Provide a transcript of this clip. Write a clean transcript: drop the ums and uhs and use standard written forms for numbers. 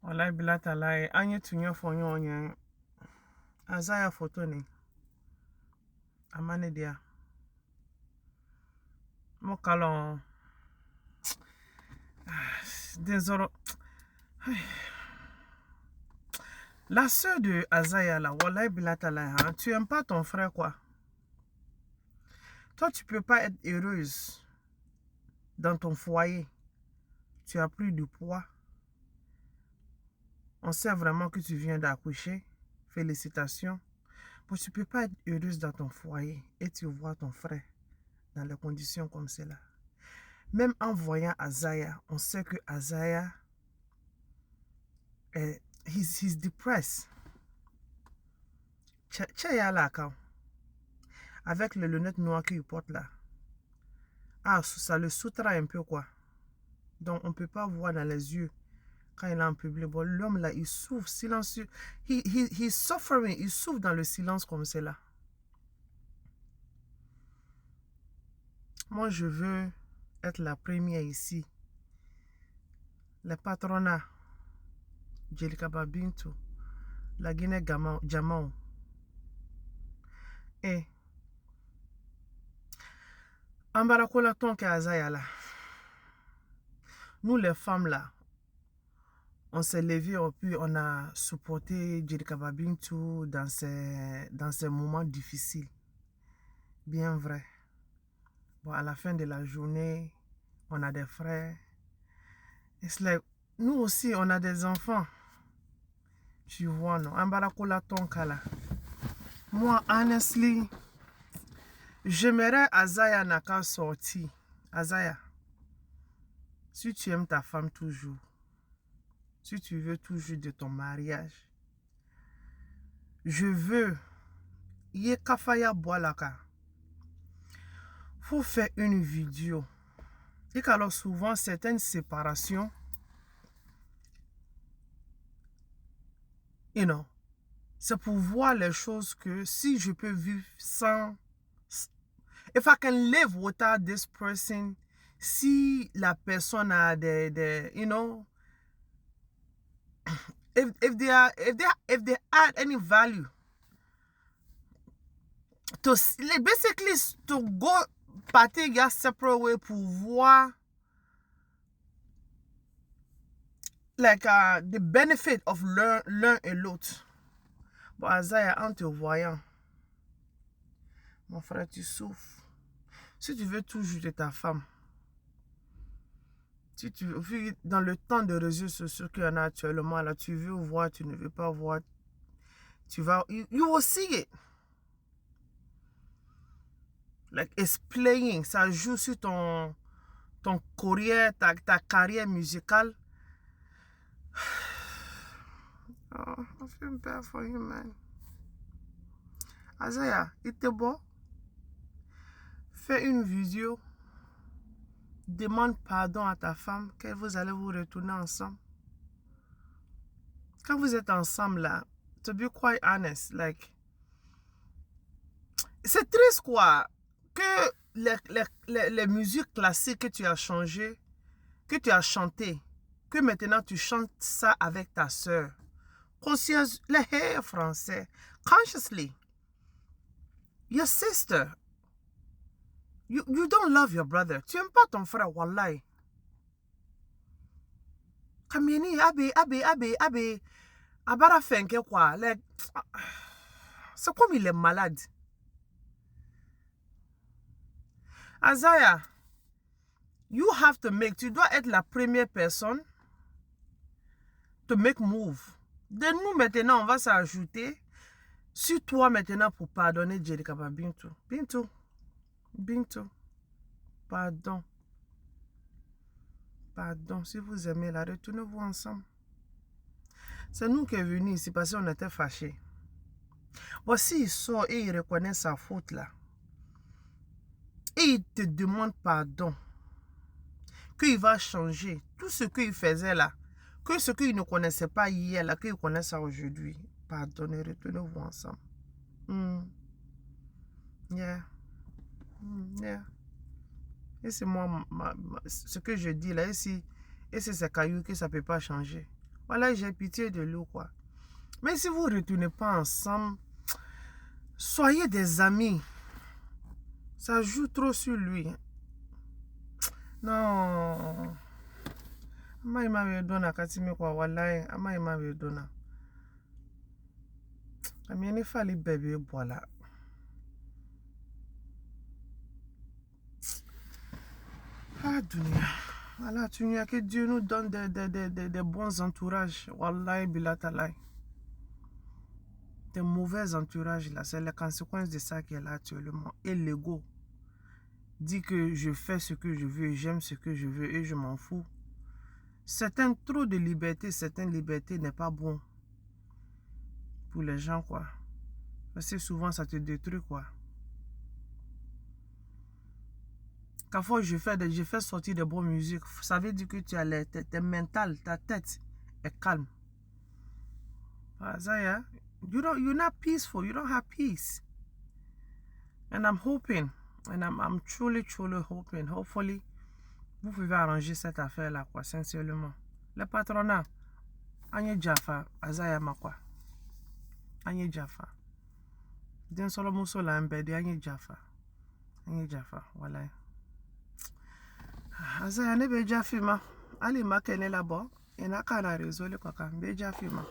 Wallahi bila talai anye tunyo fonyo onye azaya photo ni amane dia mo kalon désolé. La sœur de Azaya là, wallahi bila talai, hein, tu aimes pas ton frère quoi? Toi tu peux pas être heureuse dans ton foyer. Tu as pris du poids. On sait vraiment que tu viens d'accoucher. Félicitations. Mais tu ne peux pas être heureuse dans ton foyer et tu vois ton frère dans les conditions comme cela. Même en voyant Azaya, on sait que Azaya, he's depressed. Tchaya là, avec les lunettes noires qu'il porte là. Ah, ça le soutra un peu quoi. Donc on ne peut pas voir dans les yeux quand il est en public. Bon, l'homme là, il souffre silencieux. He's suffering. Il souffre dans le silence comme cela. Moi, je veux être la première ici. Le patronat, Jelika Babintu, la Guinée Jamao. Et Ambarakola Tonke Azaya là. Nous les femmes là, on s'est levé, puis on a supporté Jelika Babintu dans ces moments difficiles. Bien vrai. Bon, à la fin de la journée, on a des frères. It's like, nous aussi, on a des enfants. Tu vois, non? Ambarakola Tonka là. Moi, honestly, j'aimerais Azaya Naka sortir. Azaya, si tu aimes ta femme toujours, si tu veux toujours de ton mariage, je veux, Ye Kafaya Boalaka, faut faire une vidéo. Et alors souvent, certaines séparations, you know, c'est pour voir les choses que si je peux vivre sans, if I can live without this person, si la personne a des you know, if they add any value to basically to go partir your separate way pour voir like the benefit of l'un et l'autre. Bon, Azaya, en te voyant, mon frère, tu souffres. Si tu veux toujours de ta femme, si tu veux, dans le temps de réseaux sociaux qu'il y en a actuellement, là, tu veux voir, tu ne veux pas voir, tu vas, you will see it. Like, it's playing, ça joue sur ton carrière, ta carrière musicale. Oh, I feel bad for you, man. Azaya, il était beau. Fais une vidéo. Demande pardon à ta femme que vous allez vous retourner ensemble. Quand vous êtes ensemble là, to be quite honest, like, c'est triste quoi, que les musiques classiques que tu as changées, que tu as chantées, que maintenant tu chantes ça avec ta soeur. Conscience, les hair français, consciously, your sister, you don't love your brother. Tu n'aimes pas ton frère, wallahi. Kamini, abe, abara fenke quoi, like, c'est comme il est malade. Azaya, you have to make, tu dois être la première personne to make move. De nous maintenant, on va s'ajouter sur toi maintenant pour pardonner Jelika Bintu. Bintu, pardon. Pardon, si vous aimez la, retournez-vous ensemble. C'est nous qui sommes venus ici parce qu'on était fâchés. Bon, s'il sort et il reconnaît sa faute là, et il te demande pardon, qu'il va changer tout ce qu'il faisait là, que ce qu'il ne connaissait pas hier là, qu'il connaît ça aujourd'hui. Pardonnez, retournez-vous ensemble. Yeah. Yeah. Et c'est moi, ce que je dis là, et si c'est caillou que ça ne peut pas changer. Voilà, j'ai pitié de lui, quoi. Mais si vous ne retournez pas ensemble, soyez des amis. Ça joue trop sur lui. Non. Ama ima vedona katimi kwa walai. Ama ima vedona. Amieni fali bébé voilà. Ah, dunia. Voilà, dunia, que Dieu nous donne des bons entourages. Wallahi bilatalai. Des mauvais entourages là, c'est la conséquence de ça qui est là actuellement. Et l'ego dit que je fais ce que je veux, j'aime ce que je veux et je m'en fous. Trop de liberté, certaines libertés n'est pas bon pour les gens, quoi. Parce que souvent ça te détruit, quoi. Parfois je fais sortir de bonnes musiques, ça veut dire que tu as t'es mental, ta tête est calme. Isaiah, you're not peaceful, you don't have peace. And I'm hoping, and I'm truly hoping, hopefully, vous pouvez arranger cette affaire-là, quoi, sincèrement. Le patronat, Anye Jaffa, Isaiah Makwa. Anye Jaffa. Den solo muso la mbedi, Anye Jaffa. Anye Jaffa, voilà. Isaiah ne be Jaffi ma. Ali makene la bo, ena kana rezole kwa ka, be Jaffi ma.